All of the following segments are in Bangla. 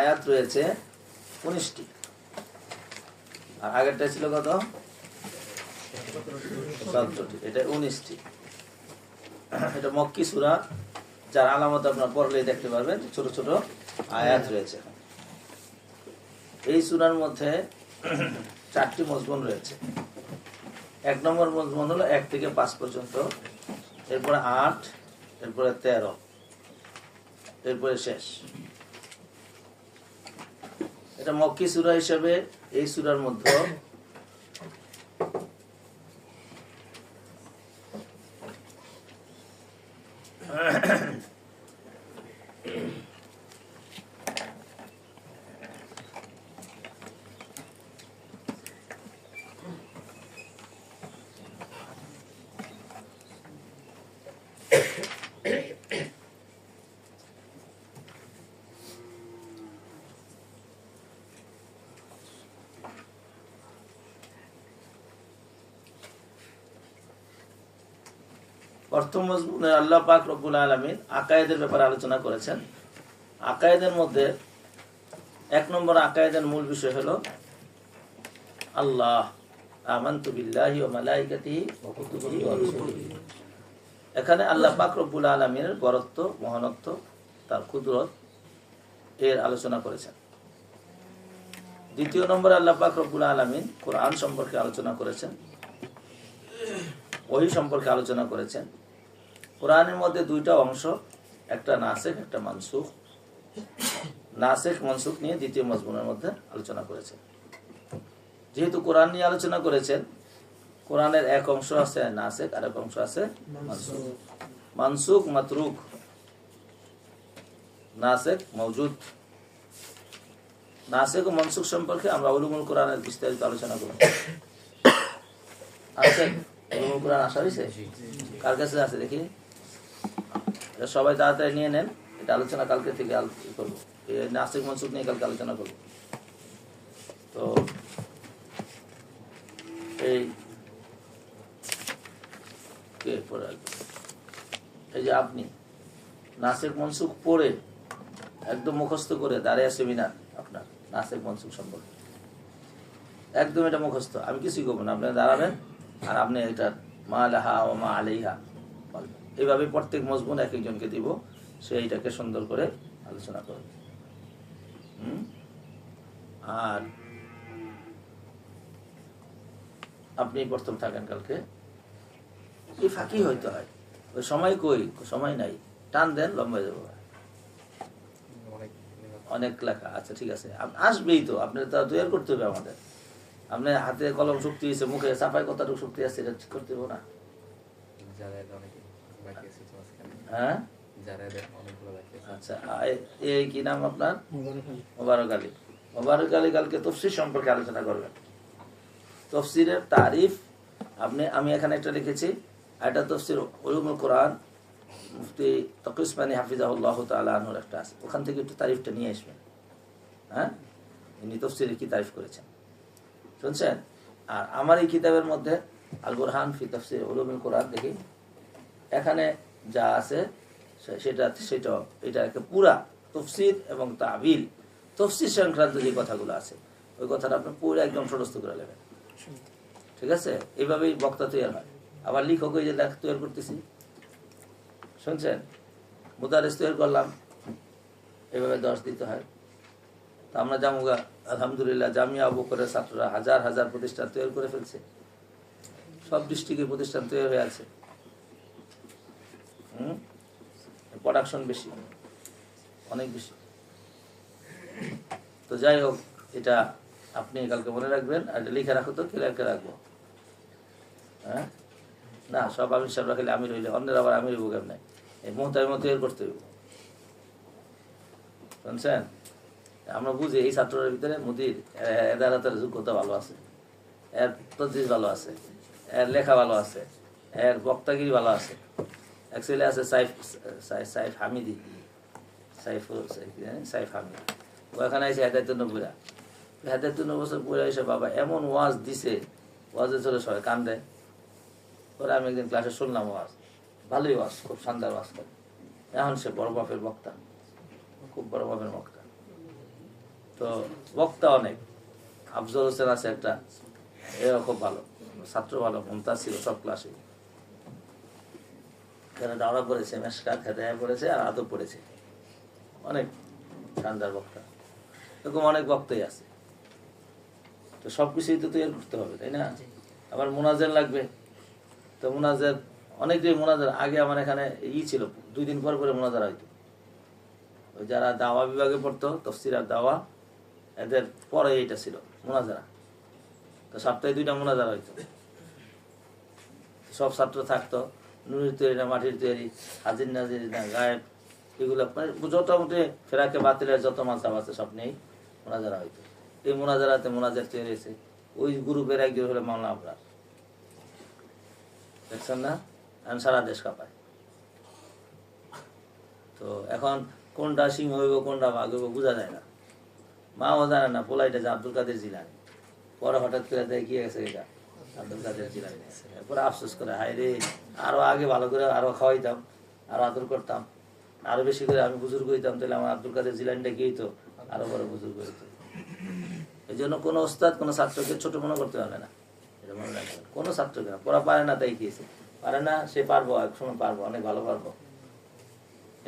আয়াত রয়েছে 19টি, আর আগেরটা ছিল কত? 17টি, এটা 19টি। এটা মক্কি সূরা, যার আলামত আপনার পড়লেই দেখতে পারবেন, ছোট ছোট আয়াত রয়েছে। এই সূরার মধ্যে 4টি মজমুন রয়েছে। 1 নম্বর মজমুন হলো 1 থেকে 5 পর্যন্ত, এরপরে 8, এরপরে 13, এরপরে শেষ। এটা মক্কি সূরা হিসেবে এই সূরার মধ্যে প্রথম মজমুনে আল্লাহ পাক রব্বুল আলামিন আকায়েদের ব্যাপারে আলোচনা করেছেন। আকায়েদের মধ্যে 1 নম্বর আকায়েদের মূল বিষয় হলো আল্লাহ, আমানতু বিল্লাহি ওয়া মালাইকাতিহি ওয়া কুতুবিহি ওয়া রুসুলিহি। এখানে আল্লাহ পাক রব্বুল আলামিনের বরত্ব, মহানত্ব, তার কুদরত এর আলোচনা করেছেন। 2 নম্বরে আল্লাহ পাক রব্বুল আলামিন কোরআন সম্পর্কে আলোচনা করেছেন, ওহী সম্পর্কে আলোচনা করেছেন। কোরআনের মধ্যে 2টা অংশ, একটা নাসিখ, একটা মানসুখ। নাসিখ মানসুখ নিয়ে 2য় মজমুনের মধ্যে আলোচনা করেছেন। যেহেতু কোরআন নিয়ে আলোচনা করেছেন, কোরআনের এক অংশ আছে নাসিখ, আর এক অংশ আছে মানসুখ। মানসুখ মাতরুক, নাসিখ মওজুদ। নাসিখ ও মানসুখ সম্পর্কে আমরা উলুমুল কোরআনের বিস্তারিত আলোচনা করব। আছে উলুমুল কোরআন আসা হয়েছে? কার কাছে আছে দেখি? সবাই তাড়াতাড়ি নিয়ে নেন, এটা আলোচনা কালকে থেকে করবো। নাসিখ মানসুখ নিয়ে কালকে আলোচনা করবো। তো এই যে আপনি নাসিখ মানসুখ পড়ে একদম মুখস্থ করে দাঁড়িয়ে সেমিনার আপনার নাসিখ মানসুখ সম্পর্কে একদম এটা মুখস্থ, আমি কিছুই করবো না, আপনি দাঁড়াবেন আর আপনি এটা মা লাহা ও মা আলাইহা বলবেন। এইভাবে প্রত্যেক মজমুন এক একজনকে দিব, সে এইটাকে সুন্দর করে আলোচনা করবে। আর আপনি প্রথম থাকেন কালকে, এই ফাঁকি হইতে হয়, ওই সময় কই, সময় নাই, টান দেন, লম্বা যাবো। অনেক লেখা, আচ্ছা ঠিক আছে, আসবেই তো, আপনার তা তৈরি করতে হবে আমাদের। আপনার হাতে কলম শক্তি আছে, মুখে চাপায় কতটুকু শক্তি আছে, এটা ঠিক করতে হবে না? হ্যাঁ, আচ্ছা, এই কি নাম আপনার? মোবারক আলী। মোবারক আলী কালকে তাফসীর সম্পর্কে আলোচনা করবেন। তাফসীরের তারিফ আমি এখানে একটা লিখেছি, এটা তাফসীর উলুমুল কোরআন, মুফতি তকি উসমানী হাফিজাহুল্লাহ তাআলা আনহুর একটা আছে, ওখান থেকে একটু তারিফটা নিয়ে আসবেন। হ্যাঁ, ইনি তাফসীরে কি তারিফ করেছেন শুনছেন? আর আমার এই কিতাবের মধ্যে আল বুরহান ফি তাফসীর উলুমুল কোরআন, দেখি এখানে যা আছে সেটা এটা একটা পুরা তাফসীর এবং তাবিল, তাফসীর সংক্রান্ত যে কথাগুলো আছে ওই কথাটা আপনি পুরো একদম সরস্ত করে নেবেন। ঠিক আছে? এইভাবেই বক্তা তৈরি হয়। আবার লিখক ওই যে লেখ তৈরি করতেছি, শুনছেন? মুদারিস তৈরি করলাম, এইভাবে 10 দিতে হয়। তো আমরা জামুগা আলহামদুলিল্লাহ জামিয়া আবু বকরের ছাত্ররা হাজার হাজার প্রতিষ্ঠান তৈরি করে ফেলছে, সব ডিস্ট্রিক্টে প্রতিষ্ঠান তৈরি হয়ে আছে। প্রোডাকশন বেশি, অনেক বেশি। তো যাই হোক, এটা আপনি কালকে মনে রাখবেন, আর এটা লিখে রাখো তো, কে লিখে রাখবো? হ্যাঁ, না সব আমির সাহেব রাখলে আমির হইলে অন্যের আবার আমির হইব কেমন? এই মোহতার মতো এর করতে হইব, শুনছেন? আমরা বুঝি এই ছাত্রের ভিতরে মুদির এদের হাতের যোগ্যতা ভালো আছে, এর তদরিস ভালো আছে, এর লেখা ভালো আছে, এর বক্তাগিরি ভালো আছে। এক ছেলে আছে সাইফ হামিদি, সাইফ হামিদ, ও এখানে এসে হেদায়তুন বছর পড়ে এসে বাবা এমন ওয়াজ দিছে, ওয়াজে চলে সবাই কান দেয়। পরে আমি একদিন ক্লাসে শুনলাম ওয়াজ, ভালোই ওয়াজ, খুব শানদার ওয়াজ করে। এখন সে বড় বাপের বক্তা, খুব বড় বাপের বক্তা। তো বক্তা অনেক, আফজল হোসেন আছে একটা, এও খুব ভালো ছাত্র, ভালো মমতাজ ছিল সব ক্লাসে। দাওরা পড়েছে, মেশকাত হেদায়া পড়েছে, আর আদব পড়েছে, অনেক শানদার বক্তা। এরকম অনেক বক্তাই আছে। তো সবকিছুই তো তৈরি করতে হবে, তাই না? আবার মোনাজের লাগবে, তো মোনাজের অনেকটাই মোনাজার আগে আমার এখানে ছিল, 2 দিন পর করে মোনাজার হইতো। ওই যারা দাওয়া বিভাগে পড়তো, তফসির আর দাওয়া, এদের পরে এইটা ছিল মোনাজারা। তো সপ্তাহে 2টা মোনাজারা হইতো, সব ছাত্র থাকতো। নুরির তৈরি না মাটির তৈরি, হাজির নাজির না গায়েব, এগুলো মোটামুটি ফেরাকে বাতিলের যত মালতাব আছে সব নেই মোনাজারা হইতো। এই মোনাজারাতে মোনাজার তৈরি হয়েছে, ওই গ্রুপের একজন হলো মাওলানা আবরার, দেখছেন না? সারা দেশ কাঁপায়। তো এখন কোনটা সিংহ হইব কোনটা বাঘ হইব বোঝা যায় না, মাও জানে না। পোলাইটা যে আব্দুল কাদের জিলানি, পরে হঠাৎ করে দেয় কি গেছে এটা আব্দুল কাদের জিলানি, এরপরে আফসোস করে, হায় রে, আরো আগে ভালো করে আরো খাওয়াইতাম, আরো আদর করতাম, আরো বেশি করে আমি বুজুর্গ হইতাম, তাহলে আমার আব্দুল কাদের জিলানিটা কি হইতো, আরো বড় বুজুর্গ হইতো। এই জন্য কোনো ওস্তাদ কোনো ছাত্রকে ছোট মনে করতে পারে না, এটা মনে রাখবেন। কোনো ছাত্রকে পড়া পারে না তাই খেয়েছে, পারে না সে পারবো, এক সময় পারবো, অনেক ভালো পারবো।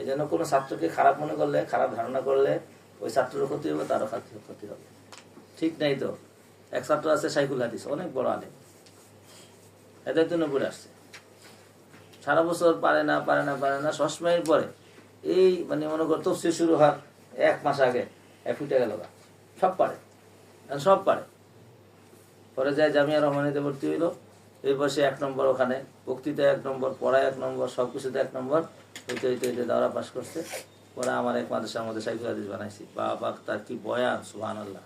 এই জন্য কোনো ছাত্রকে খারাপ মনে করলে, খারাপ ধারণা করলে ওই ছাত্রের ক্ষতি হবে, তারও ক্ষতি হবে। ঠিক নাই তো? এক ছাত্র আছে শাইখুল হাদিস, অনেক বড় আলেম, এদের জন্য পড়ে আসছে, সারা বছর পারে না পারে না পারে না, সবসময়ের পরে এই মানে মনে কর তফসির শুরু হওয়ার 1 মাস আগে ফুটে গেল, সব পারে, সব পারে। পরে যায় জামিয়া রহমানিতে ভর্তি হইলো, এই বসে 1 নম্বর, ওখানে বক্তৃতা 1 নম্বর, পড়ায় 1 নম্বর, সবকিছুতে 1 নম্বর, হইতে হইতে হইতে দাওরা পাস করছে। পরে আমার এক মাদ্রাসার মধ্যে শাইখুল হাদিস বানাইছি, বাবা তার কি বয়ান, সুবহানাল্লাহ।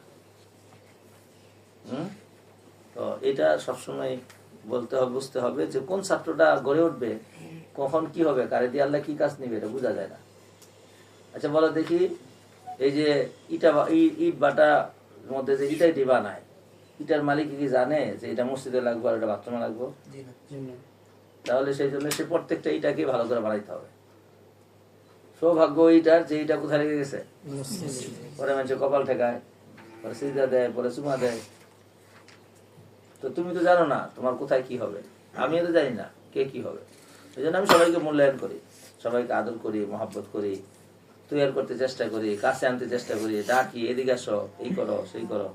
তো এটা সবসময় বলতে হবে, বুঝতে হবে যে কোন ছাত্রটা গড়ে উঠবে, কখন কি হবে, কারে দিয়ে আল্লাহ কি কাজ নিবে, এটা বোঝা যায় না। আচ্ছা বলো দেখি, এই যে ইট বাটা মধ্যে যে ইটাইটি বানায়, ইটার মালিক কি জানে যে এটা মসজিদে লাগবো আর এটা বাথরুমে লাগবো? তাহলে সেই জন্য সে প্রত্যেকটা ইটাকে ভালো করে বানাইতে হবে। সৌভাগ্য ইটার যে ইটা কোথায় লেগে গেছে, পরে মানুষের কপাল ঠেকায়, পরে সিজদা দেয়, পরে চুমা দেয়। তো তুমি তো জানো না তোমার কোথায় কি হবে, আমিও তো জানি না কে কি হবে। এই জন্য আমি সবাইকে মূল্যায়ন করি, সবাইকে আদর করি, মহব্বত করি, তৈরি করতে চেষ্টা করি, কাছে আনতে চেষ্টা করি, ডাকি, এদিকে আসো, এই করো সেই করো।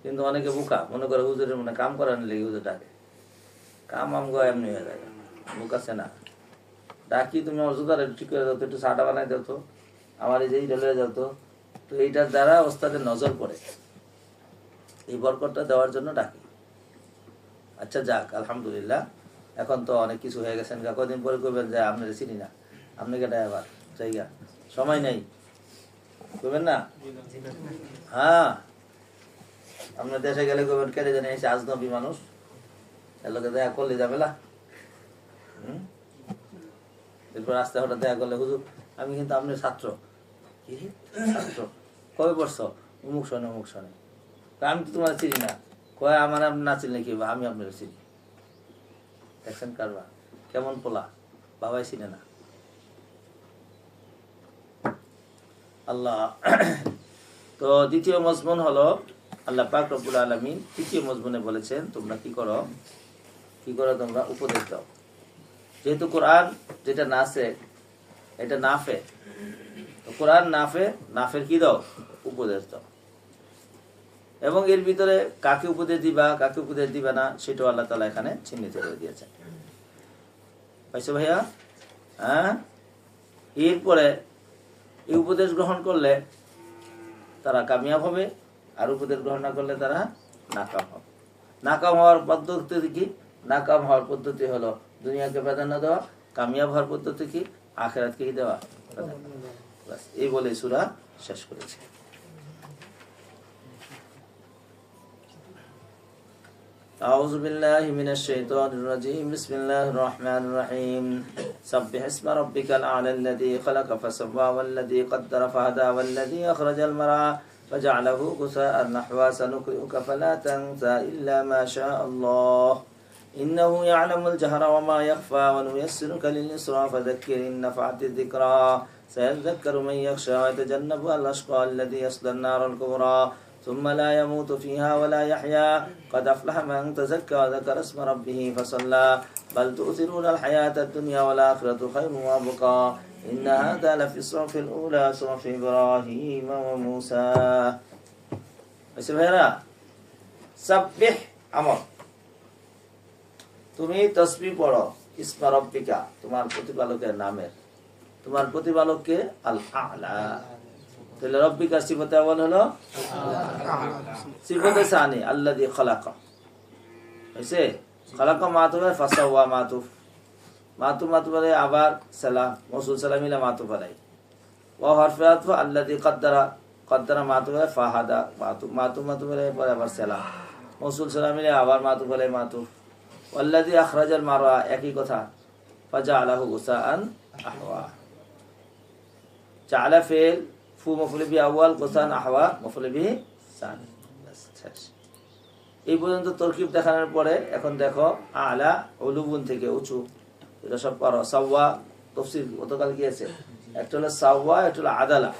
কিন্তু অনেকে বোকা, মনে করে হুজুরের মনে কাম করার লেগে হুজুর ডাকে, কাম আমগো এমনি হয়ে যায়, বোকাছে না। ডাকি, তুমি আমার জুতার ঠিক করে দাও তো, একটু চাটা বানাই দাও তো, আমার এই যে এইটা লয়ে যাও তো। তো এইটার দ্বারা ওস্তাদের নজর পড়ে, এই বরকতটা দেওয়ার জন্য ডাকি। আচ্ছা যাক, আলহামদুলিল্লাহ, এখন তো অনেক কিছু হয়ে গেছেন। কদিন পরে করবেন যে আপনার চিনি না, আপনাকে ড্রাইভার জায়গা, সময় নেই, করবেন না? হ্যাঁ, আপনার দেশে গেলে করবেন, কেটে জানি এসে আজনবী মানুষ, এর লোকে দেখা করলে যাবে না। এরপর রাস্তা হঠাৎ দেখা করলে, হুজুর আমি কিন্তু আপনার ছাত্র। ছাত্র কবে পড়ছ? অমুক শোনে অমুক শোনে। আমি তো তোমার চিনি না। কয় আমার আপনি না চিনলে কি, আমি আপনার চিনি। দেখছেন কারবা কেমন পোলা, বাবাই চিনে না। আল্লাহ। তো দ্বিতীয় মজমুন হলো, আল্লাহ পাক রব্বুল আলামিন তৃতীয় মজমুনে বলেছেন, তোমরা কি করো তোমরা উপদেশ দাও। যেহেতু কোরআন যেটা নাসে, এটা নাফে, তো কোরআন নাফের কি দাও? উপদেশ দাও। এবং এর ভিতরে কাকে উপদেশ দিবা, কাকে উপদেশ দিবা না, সেটাও আল্লাহ তাআলা এখানে চিহ্নিত করে দিয়েছেন। পাইছো ভাইয়া? হ্যাঁ, এরপরে এই উপদেশ গ্রহণ করলে তারা কামিয়াব হবে, আর উপদেশ গ্রহণ না করলে তারা নাকাম হবে। নাকাম হওয়ার পদ্ধতি কি? নাকাম হওয়ার পদ্ধতি হলো দুনিয়াকে প্রাধান্য দেওয়া, কামিয়াব হওয়ার পদ্ধতি কি? আখিরাতকে কি দেওয়া? বাস, এই বলে সূরা শেষ করেছে। أعوذ بالله من الشيطان الرجيم. بسم الله الرحمن الرحيم. سبح اسم ربك الأعلى الذي خلق فسوى والذي قدر فهدى والذي أخرج المرعى فجعله غثاء نحوا سنقرئك فلا تنسى إلا ما شاء الله إنه يعلم الجهر وما يخفى ونيسرك لليسرى فذكر إن نفعت الذكرى سيذكر من يخشى ويتجنبها الأشقى الذي يصلى النار الكبرى ثم لا يموت فيها ولا يحيا قد أفلح من تزكى وذكر اسم ربه فصلى بل تؤثرون الحياة الدنيا والآخرة خير وأبقى إن هذا لفي الصحف الأولى صحف إبراهيم وموسى সাব্বিহ আমর, তুমি তাসবিহ পড়ো ইসমা রব্বিকা, তোমার প্রতিপালকের নামের। তোমার প্রতিপালককে আল আ'লা। তাহলে রব্বিকা সিফাতে আউয়াল হলো সিফাতে সানি আল্লাযী খালাকা। হইছে? খালাকা মাতুফ ফাসাওয়া মাতুফ, মাতুফ বলে আবার সালাম মৌসুল সালাম মিলা মাতুফ আলাই। ওয়া হরফে আতফ আল্লাযী কদ্দারা, কদ্দারা মাতুফ ফাহাদা মাতুফ বলে পরে আবার সালাম মৌসুল সালাম মিলে আবার মাতুফ আলাই মাতুফ। ওয়াল্লাযী আখরাজাল মারআ, একই কথা। ফাজআলাহু গুসাআন আহওয়া। জাআলা ফিল ফু মাফউল বিহি আউয়াল, গুসাআন আহওয়া মাফউল বিহি সানি। এই পর্যন্ত তরকিব দেখানোর পরে এখন দেখো আলা উলুবুন থেকে উঁচু, এটা সব পারো। সাওয়া তাফসীর গতকাল কি আছে, একটা হলো সাওয়া, একটা হলো আদালা।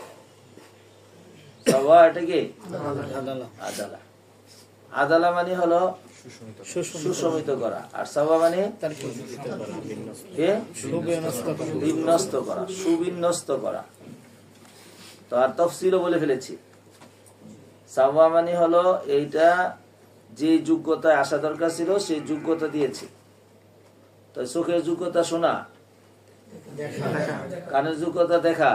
সাওয়া এটা কি আদালা। আদালা মানে হলো সুসমিত করা, আর সাওয়া মানে বিন্যস্ত করা, সুবিন্যস্ত করা। তো আর তাফসীরও বলে ফেলেছি। সাওয়া মানে হলো এইটা যে যোগ্যতায় আসা দরকার ছিল সেই যোগ্যতা দিয়েছে। তো চোখের যোগ্যতা শোনা, কানের যোগ্যতা দেখা,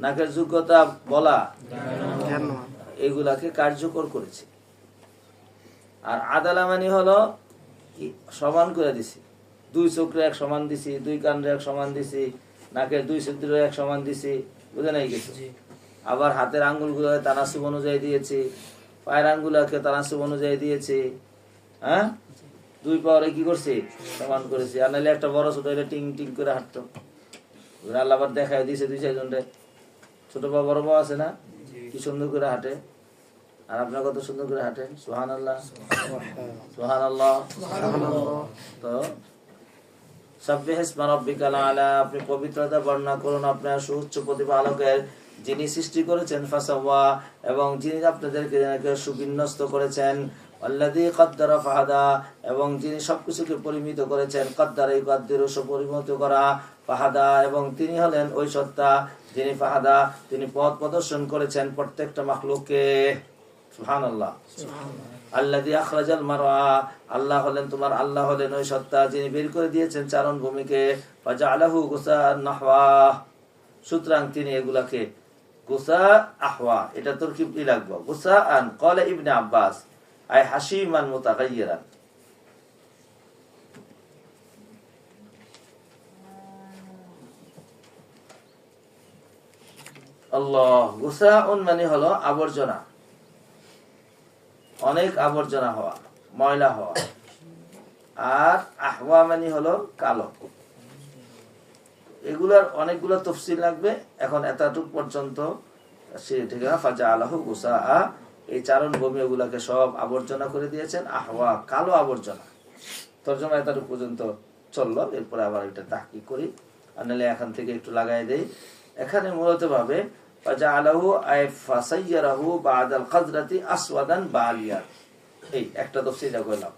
নাকের যোগ্যতা বলা, এগুলাকে কার্যকর করেছে। আর আদালা মানে হলো সমান করে দিছি, দুই চোখরে এক সমান দিছি, দুই কানরে এক সমান দিছি, নাকের দুই ছিদ্রে এক সমান দিছি, বুঝে নাই কিছু। আবার হাতের আঙ্গুলগুলো তানাসুব অনুযায়ী দিয়েছি, পায়ের আঙ্গুলাকে তানাসুব অনুযায়ী দিয়েছি। হ্যাঁ, দুই পাওয়ারে কি করছি, সমান করেছি। আর নাহলে একটা বড় ছোট হলে টিং টিং করে হাঁটতো। আল্লাহ আবার দেখায় দিয়েছে দুই চারজন রে, ছোট পা বড় পা আছে না, কি সুন্দর করে হাঁটে। আর আপনার কত সুন্দর করে হাঁটেন, সুবহানাল্লাহ সুবহানাল্লাহ। তো সাব্বিহ ইসমা রাব্বিকাল আ'লা, আপনি পবিত্রতা বর্ণনা করুন আপনার সুউচ্চ প্রতিপালকের, যিনি সৃষ্টি করেছেন ফাসাওয়া, এবং যিনি আপনাদেরকে সুবিন্যস্ত করেছেন। আল্লাযী কদ্দারা ফাহাদা, এবং যিনি সবকিছুকে পরিমিত করেছেন। কদ্দারা ইউকাদ্দিরু, পরিমিত করা। ফাহাদা, এবং তিনি হলেন ওই সত্তা যিনি ফাহাদা, তিনি পথ প্রদর্শন করেছেন প্রত্যেকটা মাখলুককে। সুবহানাল্লাহ। আল্লাযী আখরাজাল মারআ, আল্লাহ হলেন তোমার আল্লাহ হলেন ওই সত্তা যিনি বের করে দিয়েছেন চারণ ভূমিকে। ফাজআলাহু গুসাআন নাহওয়া, সুতরাং তিনি এগুলাকে গুসা আহওয়া, এটা তরকিব কি লাগবে, গুসাআন। ক্বালা ইবনে আব্বাস আই হাসিমান মুতাগায়্যিরান। আল্লাহ, গুসাউন মানে হলো আবর্জনা, অনেক আবর্জনা হওয়া, ময়লা হওয়া। আর আহওয়া মানে হলো কালো। এগুলার অনেকগুলো তফসিল লাগবে, এখন এতটুক পর্যন্ত। ফাজআলাহু গুসাআ, এই চারণ ভূমি ওগুলাকে সব আবর্জনা করে দিয়েছেন। আহওয়া, কালো আবর্জনা। তরজমা এতটুক পর্যন্ত চললো, এরপরে আবার এটা তাহকিক করি, আর নাহলে এখান থেকে একটু লাগাই দেই। এখানে মূলত ভাবে ফাজআলাহু আই ফাসায়্যারাহু বা'দাল খাজরাতি আসওয়াদান বালিয়ান, এই একটা তাফসীর কইলাম।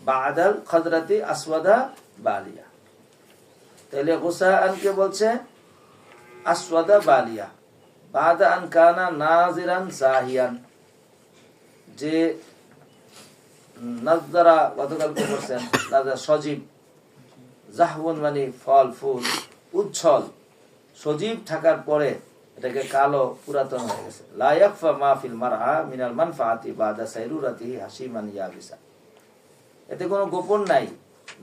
বা'দাল খাজরাতি আসওয়াদা বালিয়া, তাহলে গুসাআন কে বলছে আসওয়াদা বালিয়া। বা'দা আন কানা নাজিরান সাহিয়ান, যে নাজরা গতকাল কি করছেন, নাজরা সজীব, জাহবুন মানে ফল ফুল, উজ্জ্বল সজীব থাকার পরে এটাকে কালো পুরাতন হয়ে গেছে। লা ইয়াখফা মা ফিল মারআ মিনাল মানফাআতি বাদা সাইরুরাতিহি হাসিমান ইয়াবিসা, এতে কোনো গোপন নাই।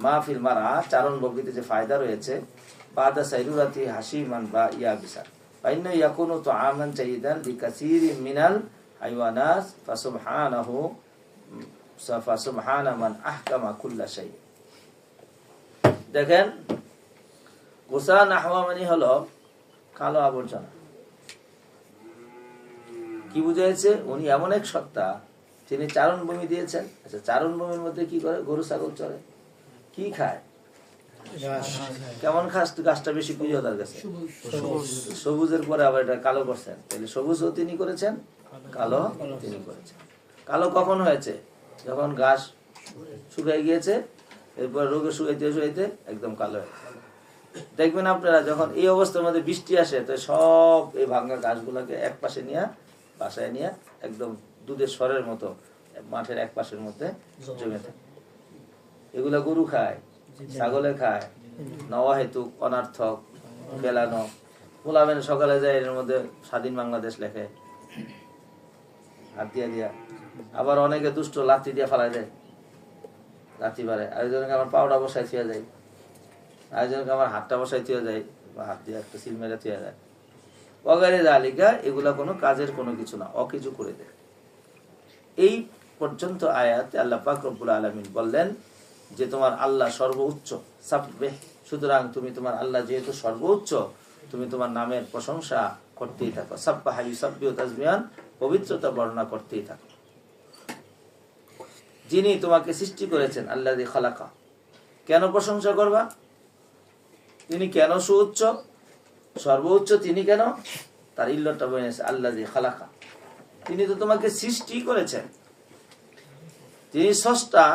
মা ফিল মারআ, চারণ ভঙ্গিতে যে ফায়দা রয়েছে, বাদা সাইরুরাতিহি হাসিমান বা ইয়াবিসা, ফাইন্না ইয়াকুনু তুআমান জাইদান লিকাসীরিন মিনাল হাইওয়ানাত ফাসুবহানা মান আহকামা কুল্লা শাই। দেখেন, গুসা নাহওয়া মানে হলো কালো আবর্জনা। কি বুঝাইছে, উনি এমন এক সত্তা তিনি চারণ ভূমি দিয়েছেন। আচ্ছা, চারণ ভূমির মধ্যে কি করে, গরু ছাগল চড়ে, কি খায়, কেমন গাছটা বেশি প্রিয় তার কাছে? সবুজের পরে আবার এটা কালো করছেন, তাহলে সবুজও তিনি করেছেন, কালো তিনি করেছেন। কালো কখন হয়েছে? যখন ঘাস শুকাই গিয়েছে, এরপর রোগে শুকাইতে শুকাইতে একদম কালো হয়ে দেখবেন আপনারা যখন এই অবস্থার মধ্যে বৃষ্টি আসে, তো সব এই ভাঙ্গা গাছগুলোকে এক পাশে নিয়ে বাসায় নিয়ে একদম দুধের স্বরের মতো মাঠের এক পাশের মধ্যে জমে থাকে। এগুলা গরু খায়, ছাগলে খায়, নওয়া হেতু অনার্থক ফেলানো। বলাবেন সকালে যায় এর মধ্যে স্বাধীন বাংলাদেশ লেখে হাত দিয়া দিয়া, আবার অনেকে দুষ্ট লাথি দিয়ে ফেলা যায়, লাথি পারে। আরেকজনকে আমার পাউডা বসাই থিয়া যায়, আরেকজনকে আমার হাতটা বসাই থিয়া যায়, বা হাত দিয়ে একটা সিল মেরে থিয়া যায়। অগারে জালিকা, এগুলা কোনো কাজের কোনো কিছু না, অকিছু করে দেয়। এই পর্যন্ত আয়াতে আল্লাহ পাক রব্বুল আলামিন বললেন যে তোমার আল্লাহ সর্বোচ্চ, সাব্বিহ, সুতরাং তুমি তোমার আল্লাহ যেহেতু সর্বোচ্চ, তুমি তোমার নামের প্রশংসা করতেই থাকো। সাব্বাহা ইউসাব্বিহু তাসবিহান, পবিত্রতা বর্ণনা করতেই থাকো। যিনি তোমাকে সৃষ্টি করেছেন, আল্লাযী খালাকা, কেন প্রশংসা করবা? তিনি কেন সুউচ্চ, সর্বোচ্চ তিনি কেন? তার ইল্লতটা বলেছে আল্লাযী খালাকা, তিনি তো তোমাকে সৃষ্টি করেছেন, তিনি স্রষ্টা,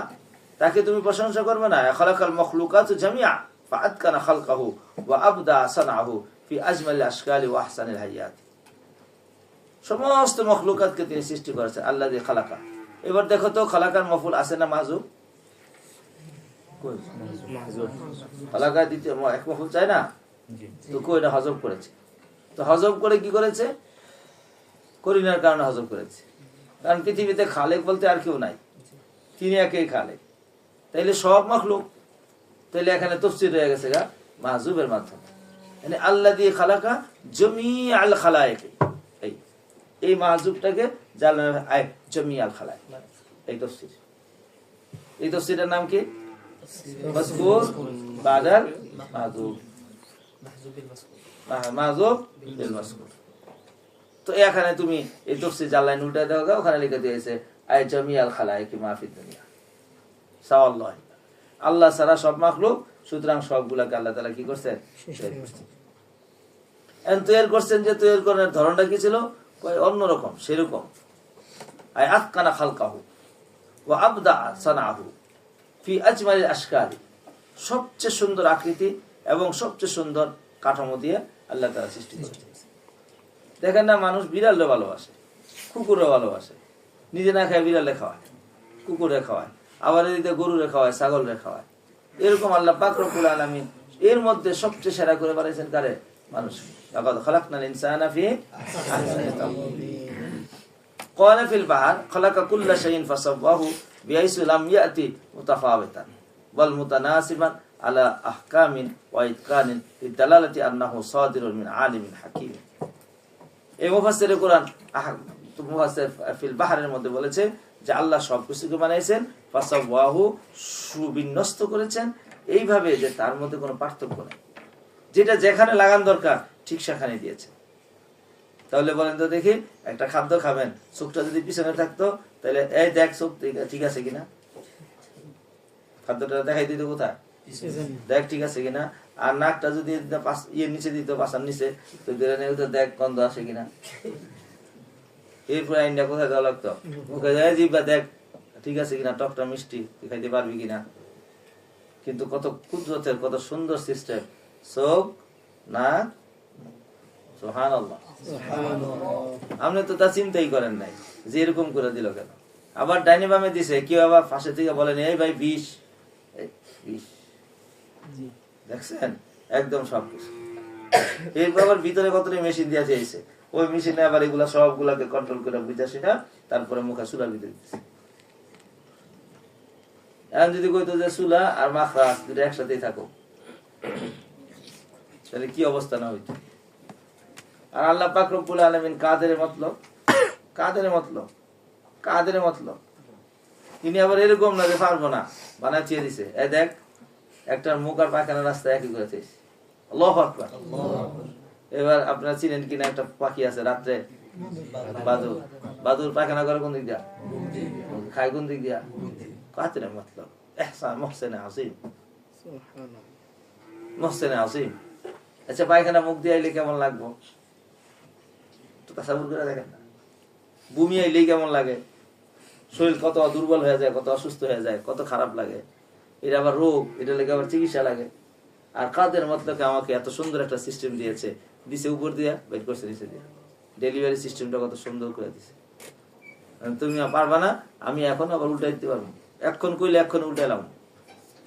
তাকে তুমি প্রশংসা করবে না? খালাকাল মাখলুকাতু জামিআ ফাআতকানা খালকাহু ওয়া আবদা সানআহু ফি আজমাল আশকালি ওয়া আহসানিল হায়াত। সমস্ত মখলুকাতকে তিনি সৃষ্টি করেছেন, আল্লাযী খালাকা। এবার দেখো তো খালাকার মফুল আছে না মাহজুব? খালাকা দ্বিতীয় এক মফুল চাই না তো, কই না হজব করেছে। তো হজব করে কি করেছে? করিনার কারণে হজব করেছে, কারণ পৃথিবীতে খালেক বলতে আর কেউ নাই, তিনি একেই খালেক। তাইলে সব মখলুক, তাইলে এখানে তাফসীর হয়ে গেছে গা মাহজুবের মাধ্যমে, মানে আল্লাযী খালাকা জামিআল খালায়েক। এই মাহজুবটাকে জামিআল খালায়েক, এই তাফসীর। এই তাফসীরের নাম কি? মাযকুর বাদাল মাহজুব, মাহজুব বিল মাযকুর। তো এখানে তুমি এই তাফসীর জাল্লাইন উল্টা দাও, ওখানে লিখে দিয়েছে আই জামিআল খালায়েক মা ফিদ দুনিয়া সাওয়াল্লাহ, আল্লাহ ছাড়া সব মাখলুক, সুতরাং সবগুলাকে আল্লাহ তাআলা কি করছেন? তৈরি করছেন। যে তৈরি করার ধরনটা কি ছিল? অন্যরকম, সেরকম। আই আতকানা খালকাহু ওয়া আবদা সানআহু ফি আজমালিল আশকালি, সবচেয়ে সুন্দর আকৃতি এবং সবচেয়ে সুন্দর কাঠামো দিয়ে আল্লাহ তাআলা সৃষ্টি করেছেন। দেখেন না, মানুষ বিড়ালরে ভালোবাসে, কুকুরও ভালোবাসে, নিজে না খায় বিড়ালে খাওয়ায়, কুকুরে খাওয়ায়, আবার এদিকে গরুরে খাওয়ায়, ছাগলরে খাওয়ায়। এরকম আল্লাহ পাক রব্বুল আলামিন এর মধ্যে সবচেয়ে সেরা করে বানাইছেন কারে? মানুষ। লাকাদ খালাকনাল ইনসানা ফি আহসানি তাকওয়িম। ক্বালা ফিল বাহর খালাকা কুল্লা শাইইন ফাসাওয়াহু বিহাইসু লাম ইয়াতি মুতাফাওয়াতান ওয়াল মুতানাসিবান আলা আহকামিন ওয়া ইতকানিন লিদালালাতি আন্নাহু সাদিরুন মিন আলিমিন হাকীম। এই মুফাসসিরে কোরআন মুফাসসির ফিল বাহরের মধ্যে বলেছে যে আল্লাহ সবকিছুকে বানাইছেন, ফাসাওয়াহু, সুবিন্যস্ত করেছেন এইভাবে যে তার মধ্যে কোনো পার্থক্য নেই, যেটা যেখানে লাগান দরকার ঠিক সেখানে দিয়েছে। তাহলে বলেন তো দেখি, একটা খাদ্য খাবেন, চোখটা যদি পিছনে থাকতো তাহলে এই দেখ চোখ ঠিক আছে কিনা, খাদ্যটা দেখাই দিত কোথায়, দেখ ঠিক আছে কিনা। আর নাকটা যদি ইয়ের নিচে দিত, পাশার নিচে, তো দেখ গন্ধ আসে কিনা। এরপরে আইনটা কোথায় দেওয়া লাগতো? মুখে যায়, জিব্বা দেখ ঠিক আছে কিনা, টকটা মিষ্টি খাইতে পারবি কিনা। কিন্তু কত কুদরতের, কত সুন্দর সিস্টেম, চোখ, নাক, সুবহানাল্লাহ। আপনি তো তা চিন্তাই করেন নাই যে এরকম করে দিল কেন। আবার ডাইনি বামে দিছে, কেউ আবার পাশে থেকে বলেন এই ভাই বিষ, দেখছেন একদম সবকিছু। এরপর আবার ভিতরে কতটা মেশিন দিয়া চাইছে, ওই মেশিনে আবার এগুলা সবগুলাকে কন্ট্রোল করে বুঝাছি না, তারপরে মুখে চুলার ভিতরে দিচ্ছে। এখন যদি কইতো যে চুলা আর মাখরাজ দুটো একসাথেই থাকো, তাহলে কি অবস্থা না হইতো। আর আল্লাহ পাক রব্বুল আলামিন কাদের মতলব, কাদের মতলব, কাদের মতলব। তিনি আবার এরকম না যে পারবো না, বানাচ্ছিয়ে দিছে। এই দেখ, একটা মুখ আর পায়খানা রাস্তা একই করে দিয়েছে। আল্লাহু আকবার। এবার আপনারা চিনেন কিনা একটা পাখি আছে রাত্রে, বাদুর। বাদুর পায়খানা করে কোন দিক দিয়া? খায় কোন দিক দিয়া? কাদের মতলব, ইহসান মুহসিন আসিম। মহসেনে আসিম। আচ্ছা পায়খানা মুখ দিয়ে আইলে কেমন লাগবো তো তাসাবুর করে দেখেন না। বমি আইলেই কেমন লাগে, শরীর কত দুর্বল হয়ে যায়, কত অসুস্থ হয়ে যায়, কত খারাপ লাগে। এটা আবার রোগ, এটা লেগে আবার চিকিৎসা লাগে। আর কাদের মতলবে আমাকে এত সুন্দর একটা সিস্টেম দিয়েছে, দিছে উপর দিয়া বের করছে নিচে দিয়া, ডেলিভারি সিস্টেমটা কত সুন্দর করে দিছে। তুমি পারবা না, আমি এখন আবার উল্টাই দিতে পারবো, এখন কইলে এখন উল্টাইলাম।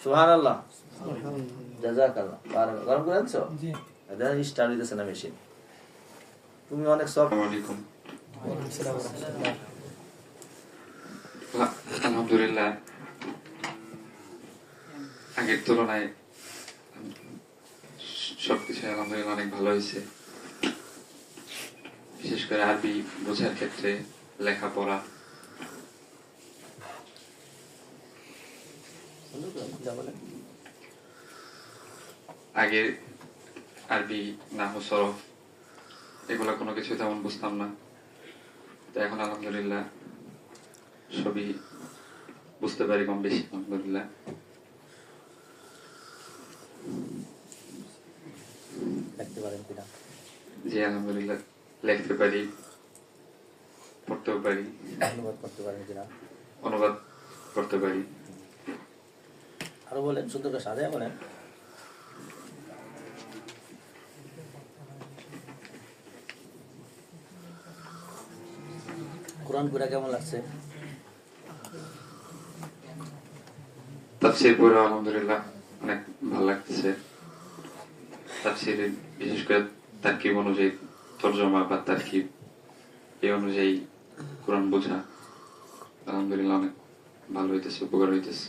সুবহানাল্লাহ, জাযাকাল্লাহ। গরম করে আনছো, স্টার্ট হইতেছে না মেশিন। তুমি অনেক সফট। আলহামদুলিল্লাহ, আগের তুলনায় সবকিছু আলহামদুলিল্লাহ অনেক ভালো হয়েছে। বিশেষ করে আরবি বোঝার ক্ষেত্রে, লেখাপড়া। আগে আরবি নাহু সরফ এগুলো কোনো কিছু তেমন বুঝতাম না, তো এখন আলহামদুলিল্লাহ সবই বুঝতে পারি কম বেশি আলহামদুলিল্লাহ। জি আলহামদুলিল্লাহ, লিখতে পারি, পড়তেও পারি, অনুবাদ করতে পারি। আরো বলেন, সুন্দর করে সাজায় বলেন। কোরআন পড়া কেমন লাগছে? তাফসীর পড়ে আলহামদুলিল্লাহ অনেক ভালো লাগতেছে। তাফসীরে বিশেষ করে তারকিব অনুযায়ী তরজমা বা তারকিব এই অনুযায়ী কোরআন বোঝা আলহামদুলিল্লাহ অনেক ভালো হইতেছে, উপকার হইতেছে।